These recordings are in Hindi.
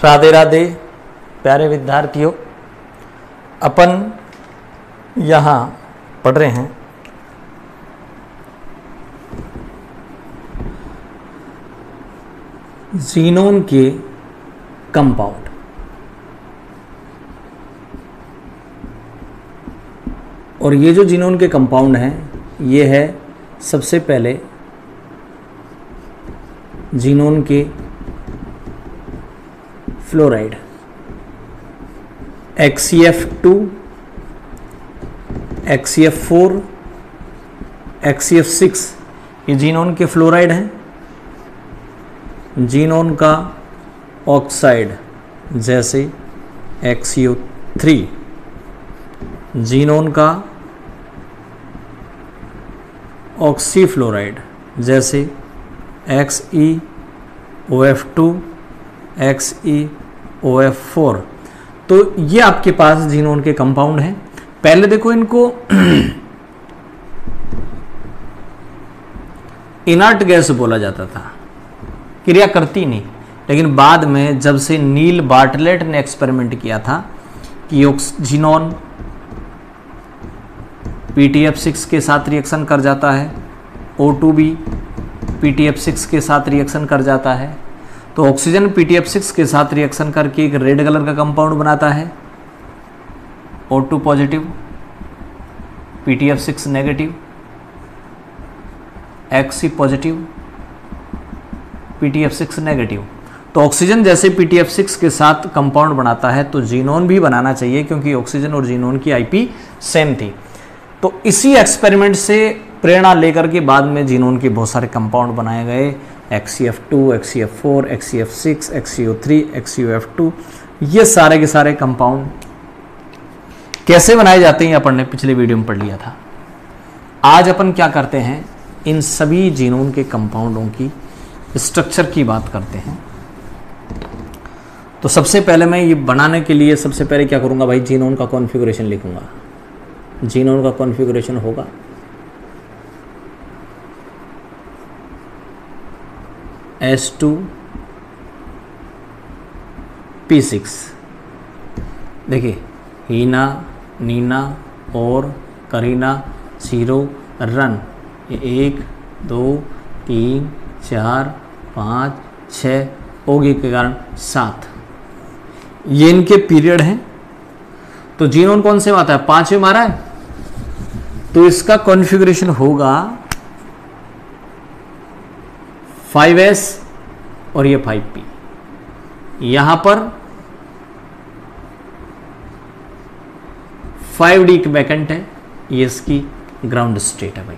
राधे राधे प्यारे विद्यार्थियों, अपन यहाँ पढ़ रहे हैं ज़ीनोन के कंपाउंड। और ये जो ज़ीनोन के कंपाउंड हैं ये है सबसे पहले ज़ीनोन के फ्लोराइड XCF2, XCF4, XCF6 ये ज़ीनोन के फ्लोराइड हैं। ज़ीनोन का ऑक्साइड जैसे XCO3, ज़ीनोन का ऑक्सीफ्लोराइड जैसे XeOF2, XeOF4। तो ये आपके पास ज़ीनोन के कंपाउंड हैं। पहले देखो इनको इनर्ट गैस बोला जाता था, क्रिया करती नहीं, लेकिन बाद में जब से नील बार्टलेट ने एक्सपेरिमेंट किया था कि ज़ीनोन PTF6 के साथ रिएक्शन कर जाता है, O2 भी PTF6 के साथ रिएक्शन कर जाता है, तो ऑक्सीजन PTF6 के साथ रिएक्शन करके एक रेड कलर का कंपाउंड बनाता है O2 positive, PTF6 negative, Xe positive, PTF6 negative. तो ऑक्सीजन जैसे PTF6 के साथ कंपाउंड बनाता है तो ज़ीनोन भी बनाना चाहिए, क्योंकि ऑक्सीजन और ज़ीनोन की IP सेम थी। तो इसी एक्सपेरिमेंट से प्रेरणा लेकर के बाद में ज़ीनोन के बहुत सारे कंपाउंड बनाए गए, XCF2, XCF4, XCF6, XCO3, XCOF2। ये सारे के सारे कंपाउंड कैसे बनाए जाते हैं अपन ने पिछले वीडियो में पढ़ लिया था। आज अपन क्या करते हैं, इन सभी ज़ीनोन के कंपाउंडों की स्ट्रक्चर की बात करते हैं। तो सबसे पहले मैं ये बनाने के लिए सबसे पहले क्या करूँगा भाई, ज़ीनोन का कॉन्फ़िगरेशन लिखूँगा। ज़ीनोन का कॉन्फ़िगरेशन होगा S2P6। देखिए हीना, नीना और करीना, 0, रन, 1 2 3 4 5 6 ओगी के कारण 7। ये इनके पीरियड हैं। तो ज़ीनोन कौन से में आता है, 5वें में आ रहा है, तो इसका कॉन्फ़िगरेशन होगा 5S और ये 5P। यहां पर 5D वैकेंट है, ये इसकी ग्राउंड स्टेट है भाई।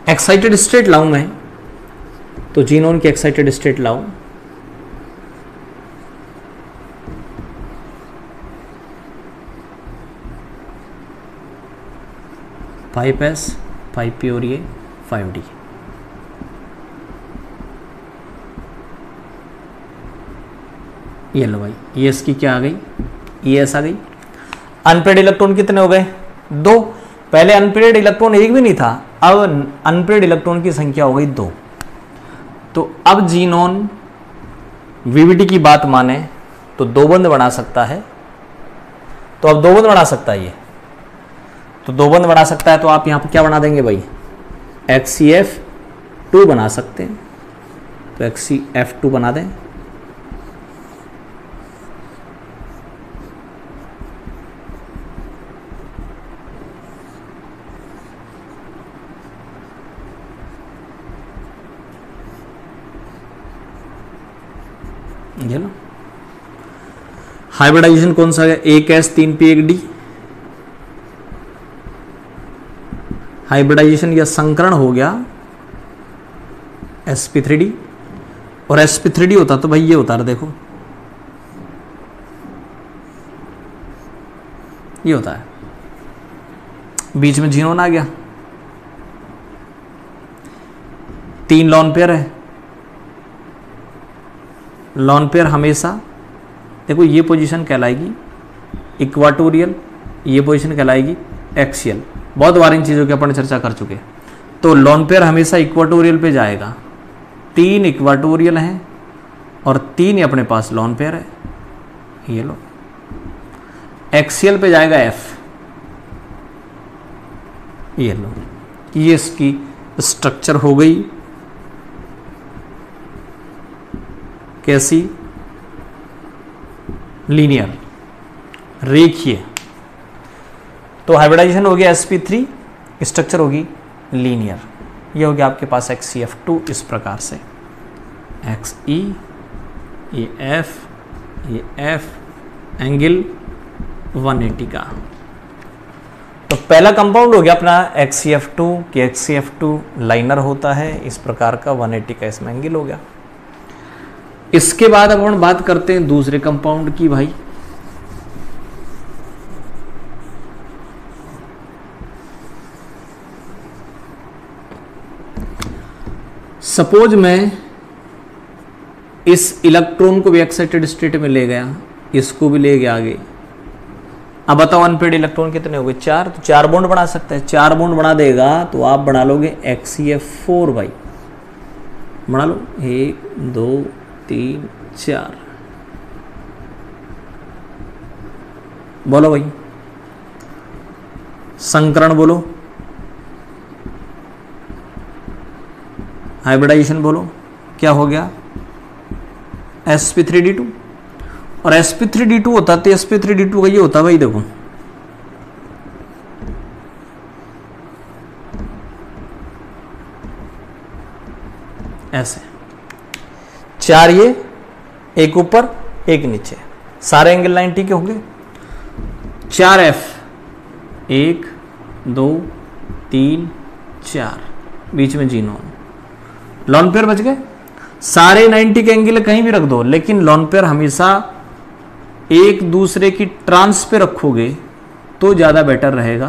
एक्साइटेड स्टेट लाऊं मैं, तो ज़ीनोन की एक्साइटेड स्टेट लाऊं, S 5P और ये 5D। ये लो भाई, ये इसकी क्या आ गई, ES आ गई। अनपेड इलेक्ट्रॉन कितने हो गए, 2। पहले अनपेड इलेक्ट्रॉन एक भी नहीं था, अब अनपेड इलेक्ट्रॉन की संख्या हो गई 2। तो अब ज़ीनोन VBD की बात माने तो 2 बंद बना सकता है। तो अब 2 बंद बना सकता है, ये तो 2 बंद बना सकता है। तो आप यहाँ पर क्या बना देंगे भाई, XCF2 बना सकते हैं, तो XCF2 बना दें। ये लो, हाइब्रिडाइजेशन कौन सा है, 1S 3P 1D। हाइब्रिडाइजेशन या संकरण हो गया sp3d, और sp3d होता तो भाई ये होता है, देखो ये होता है, बीच में ज़ीनोन आ गया, 3 लॉन पेयर है। लॉन पेयर हमेशा देखो ये पोजीशन कहलाएगी इक्वाटोरियल, ये पोजीशन कहलाएगी एक्सियल। बहुत बार इन चीज़ों की अपन चर्चा कर चुके। तो लॉन पेयर हमेशा इक्वाटोरियल पे जाएगा। 3 इक्वाटोरियल हैं और 3 अपने पास लॉन पेयर है, ये लो। एक्सियल पे जाएगा F, ये लो। ये इसकी स्ट्रक्चर हो गई, कैसी? लीनियर, रेखीय। तो हाइब्रिडाइजेशन हो गया sp3, स्ट्रक्चर होगी लीनियर। ये हो गया आपके पास XeF2 इस प्रकार से, Xe, ये F, ये F, एंगल 180 का। तो पहला कंपाउंड हो गया अपना XeF2 कि XeF2 लाइनर होता है इस प्रकार का, 180 का इसमें एंगल हो गया। इसके बाद अब हम बात करते हैं दूसरे कंपाउंड की भाई। सपोज मैं इस इलेक्ट्रॉन को भी एक्साइटेड स्टेट में ले गया, इसको भी ले गया आगे। अब बताओ अनपेड इलेक्ट्रॉन कितने हो गए? 4। तो 4 बॉन्ड बना सकते हैं। 4 बॉन्ड बना देगा तो आप बना लोगे XeF4 भाई, बना लो। 1 2 3 4, बोलो भाई संकरण, बोलो हाइब्रिडाइजेशन, बोलो क्या हो गया? sp3d2। और sp3d2 होता तो sp3d2 का ये होता भाई, देखो ऐसे 4 ये, एक ऊपर एक नीचे, सारे एंगल 90 के होंगे। 4f, 1 2 3 4, बीच में जीनोन, लॉन पेयर बच गए। सारे 90 के एंगल कहीं भी रख दो, लेकिन लॉन पेयर हमेशा एक दूसरे की ट्रांस पे रखोगे तो ज़्यादा बेटर रहेगा,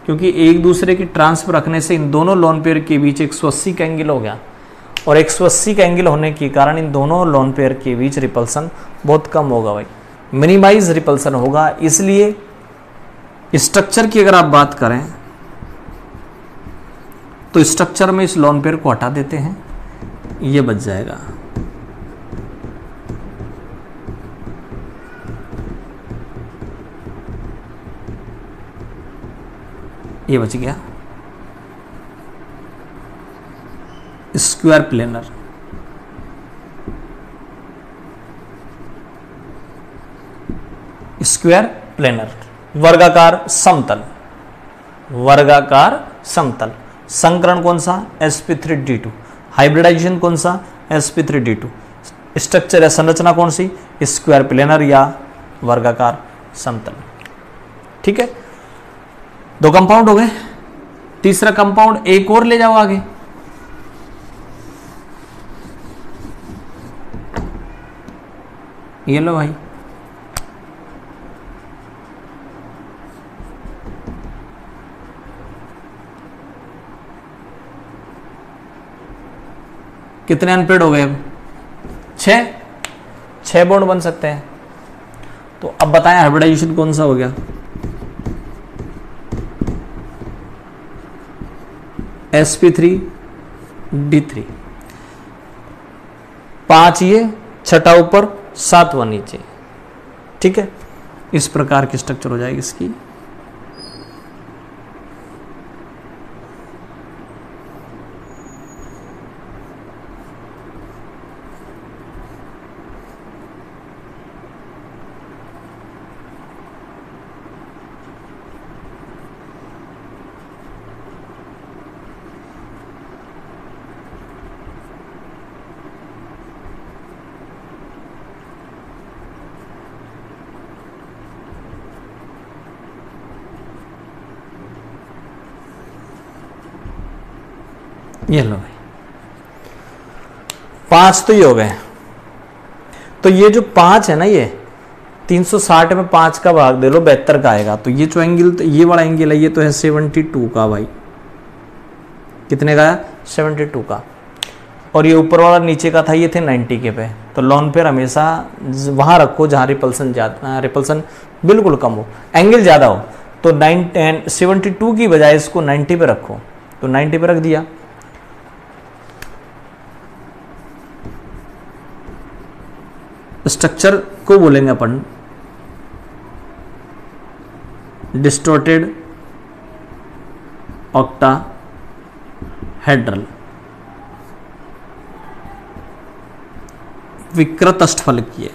क्योंकि एक दूसरे की ट्रांस पे रखने से इन दोनों लॉन पेयर के बीच 180 का एंगल हो गया, और 180 का एंगल होने के कारण इन दोनों लॉन पेयर के बीच रिपल्सन बहुत कम होगा भाई, मिनिमाइज रिपल्सन होगा। इसलिए स्ट्रक्चर की अगर आप बात करें तो स्ट्रक्चर में इस लॉन पेयर को हटा देते हैं, ये बच जाएगा। ये बच गया स्क्वायर प्लेनर। स्क्वायर प्लेनर, वर्गाकार समतल, वर्गाकार समतल। संकरण कौन सा? sp3d2। हाइब्रिडाइजेशन कौन सा? sp3d2। स्ट्रक्चर या संरचना कौन सी? स्क्वायर प्लेनर या वर्गाकार समतल। ठीक है, 2 कंपाउंड हो गए। तीसरा कंपाउंड एक और ले जाओ आगे। ये लो भाई, कितने अनपेड हो गए? अब 6 बॉन्ड बन सकते हैं। तो अब बताएं हाइब्रिडाइजेशन कौन सा हो गया? sp3d3। 5 ये, 6 ऊपर, 7 नीचे। ठीक है, इस प्रकार की स्ट्रक्चर हो जाएगी इसकी। ये लो भाई, 5 तो ये हो गए। तो ये जो 5 है ना, ये 360 में 5 का भाग दे लो, 72 का आएगा। तो ये जो एंगल, तो ये वाला एंगल है, ये तो है 72 का भाई। कितने का है? 72 का। और ये ऊपर वाला नीचे का था, ये थे 90 के पे। तो लॉन पेयर हमेशा वहां रखो जहां रिपल्सन ज्यादा, रिपल्सन बिल्कुल कम हो, एंगल ज्यादा हो। तो 72 की बजाय इसको 90 पे रखो, तो 90 पे रख दिया। स्ट्रक्चर को बोलेंगे अपन डिस्टोर्टेड ऑक्टाहेड्रल, विकृत अष्टफलकीय।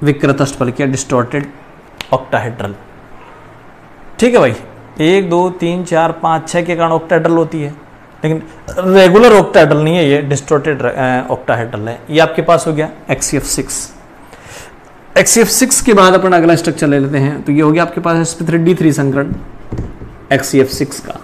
विकृत अष्टफलकीय डिस्टोर्टेड ऑक्टाहेड्रल। ठीक है भाई, 1 2 3 4 5 6 के कारण ऑक्टाहेड्रल होती है, लेकिन रेगुलर ऑक्टाहेड्रल नहीं है, ये डिस्टोर्टेड ऑक्टाहेड्रल है। ये आपके पास हो गया XCF6। XCF6 के बाद अपन अगला स्ट्रक्चर ले लेते हैं, तो ये हो गया आपके पास sp3d3 संकरण XCF6 का।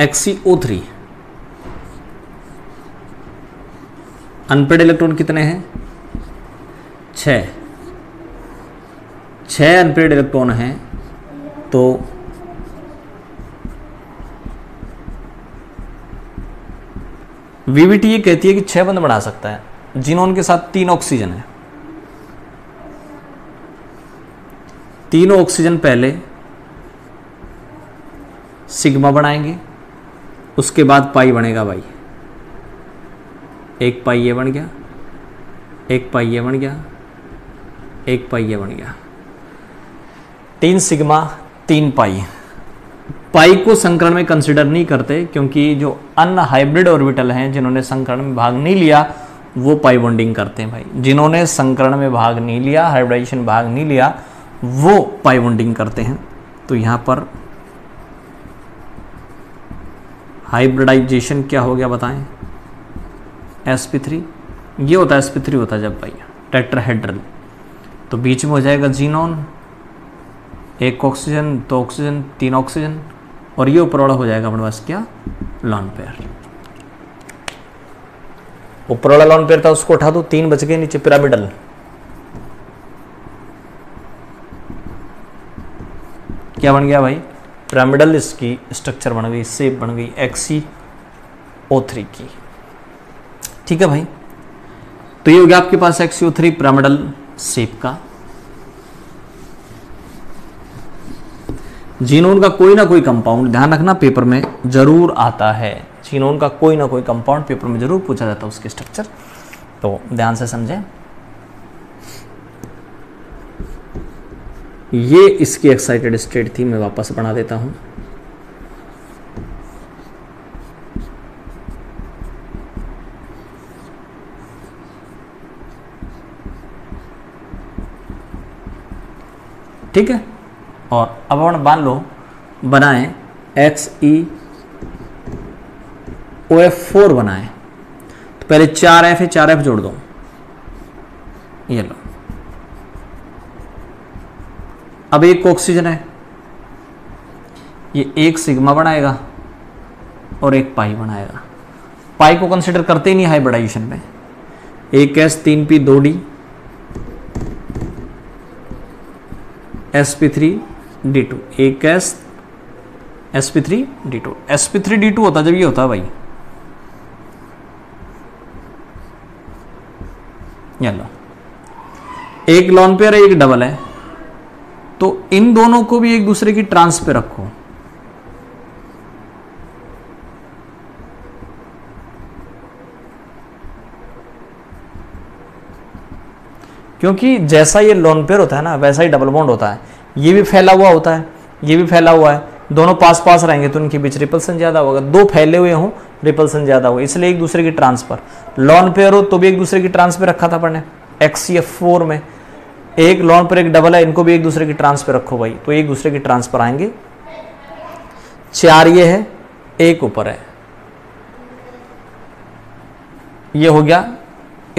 XCO3 अनपेड इलेक्ट्रॉन कितने हैं? 6 अनपेड इलेक्ट्रॉन हैं, तो VBT ये कहती है कि 6 बंद बढ़ा सकता है। जीनोन के साथ 3 ऑक्सीजन है, तीनों ऑक्सीजन पहले सिग्मा बनाएंगे, उसके बाद पाई बनेगा भाई। एक पाई ये बन गया, एक पाई ये बन गया, एक पाई ये बन गया। 3 सिग्मा 3 पाई। पाई को संकरण में कंसिडर नहीं करते, क्योंकि जो अनहाइब्रिड ऑर्बिटल हैं जिन्होंने संकरण में भाग नहीं लिया वो पाई बॉन्डिंग करते हैं भाई। जिन्होंने संकरण में भाग नहीं लिया, हाइब्रिडाइजेशन भाग नहीं लिया, वो पाई बॉन्डिंग करते हैं। तो यहां पर हाइब्रिडाइजेशन क्या हो गया बताएं? sp3 ये होता है, sp3 होता है जब भाई टेट्राहेड्रल, तो बीच में हो जाएगा जीनोन, 1 ऑक्सीजन 2 ऑक्सीजन 3 ऑक्सीजन, और ये ऊपर वाला हो जाएगा अपने पास क्या? Lone pair. ऊपर वाला लॉन पेयर था उसको उठा दो, 3 बच गए नीचे पिरामिडल। क्या बन गया भाई? पिरामिडल। इसकी स्ट्रक्चर बन गई, शेप बन गई XCO3 की। ठीक है भाई, तो ये हो गया आपके पास XCO3 पिरामिडल शेप का। जीनोन का कोई ना कोई कंपाउंड, ध्यान रखना पेपर में जरूर आता है, जीनोन का कोई ना कोई कंपाउंड पेपर में जरूर पूछा जाता है, उसके स्ट्रक्चर, तो ध्यान से समझें। ये इसकी एक्साइटेड स्टेट थी, मैं वापस बना देता हूं। ठीक है, और अब अपन मान लो बनाएं XeOF4 बनाएं, तो पहले 4F है, 4F जोड़ दो, ये लो। अब 1 ऑक्सीजन है, ये 1 सिग्मा बनाएगा और 1 पाई बनाएगा। पाई को कंसिडर करते ही नहीं हाइब्रिडाइजेशन में। 1s 3p 2d sp3d2, 1s sp3d2। sp3d2 होता जब ये होता भाई, ये लो, 1 लॉन पेयर है, 1 डबल है, तो इन दोनों को भी एक दूसरे की ट्रांस पे रखो। क्योंकि जैसा ये लोन पेयर होता है ना, वैसा ही डबल बॉन्ड होता है। ये भी फैला हुआ होता है, ये भी फैला हुआ है, दोनों पास पास रहेंगे तो उनके बीच रिपल्सन ज्यादा होगा। 2 फैले हुए हों, रिपल्सन ज्यादा होगा, इसलिए एक दूसरे की ट्रांसफर। लॉन पेयर हो तो भी एक दूसरे की ट्रांसफर रखा था अपन ने XCF4 में। 1 लॉन पेयर 1 डबल है, इनको भी एक दूसरे की ट्रांसफर रखो भाई, तो एक दूसरे की ट्रांसफर आएंगे। 4 ये है, 1 ऊपर है, ये हो गया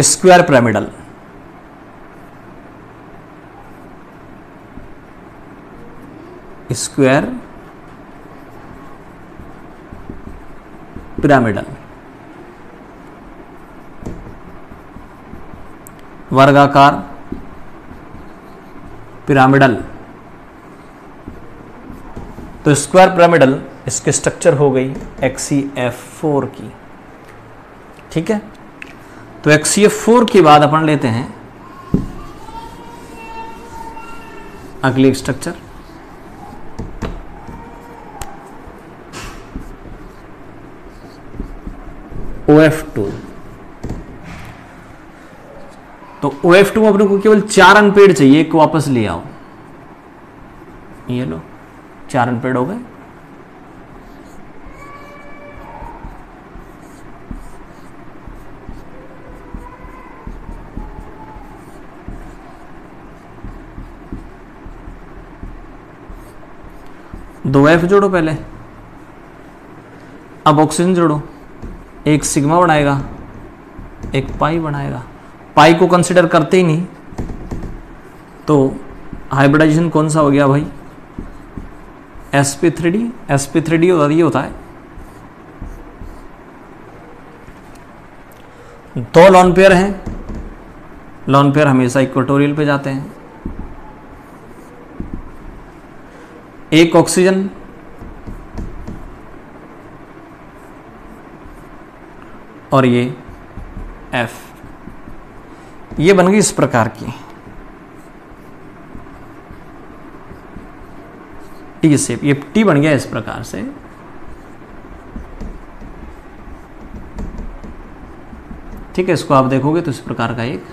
स्क्वायर पिरामिडल। स्क्वायर पिरामिडल, वर्गाकार पिरामिडल। तो स्क्वायर पिरामिडल इसके स्ट्रक्चर हो गई XCF4 की। ठीक है, तो XCF4 के बाद अपन लेते हैं अगली स्ट्रक्चर OF2। तो OF2 में अपने को केवल 4 अनपेड चाहिए, एक वापस ले आओ। ये लो 4 अनपेड हो गए। दो F जोड़ो पहले, अब ऑक्सीजन जोड़ो, एक सिग्मा बनाएगा, एक पाई बनाएगा। पाई को कंसिडर करते ही नहीं, तो हाइब्रिडाइजेशन कौन सा हो गया भाई? sp3d। sp3d ये होता है दो लॉन पेयर हैं, लॉन पेयर हमेशा इक्वेटोरियल पे जाते हैं। एक ऑक्सीजन और ये F, ये बन गई इस प्रकार की टी शेप। ये टी बन गया इस प्रकार से। ठीक है, इसको आप देखोगे तो इस प्रकार का एक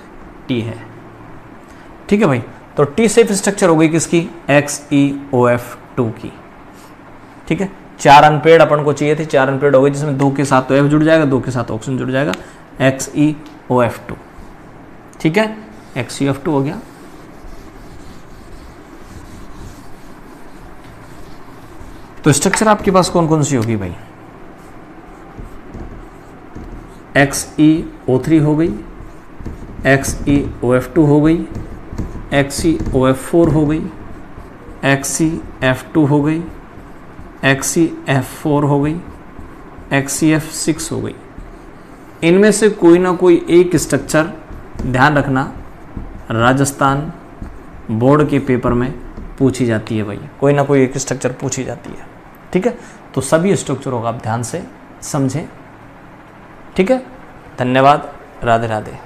टी है। ठीक है भाई, तो टी शेप स्ट्रक्चर हो गई किसकी? XeOF2 की। ठीक है, 4 अनपेड अपन को चाहिए थे, 4 अनपेड हो गए, जिसमें 2 के साथ तो F जुड़ जाएगा, 2 के साथ ऑक्सीजन जुड़ जाएगा, XeOF2। ठीक है, XeOF2 हो गया। तो स्ट्रक्चर आपके पास कौन कौन सी होगी भाई? XeO3 हो गई, XeOF2 हो गई, XeOF4 हो गई, XeF2 हो गई, XeF4 हो गई, XeF6 हो गई। इनमें से कोई ना कोई एक स्ट्रक्चर, ध्यान रखना, राजस्थान बोर्ड के पेपर में पूछी जाती है भाई, कोई ना कोई एक स्ट्रक्चर पूछी जाती है। ठीक है, तो सभी स्ट्रक्चरों का आप ध्यान से समझें। ठीक है, धन्यवाद, राधे राधे।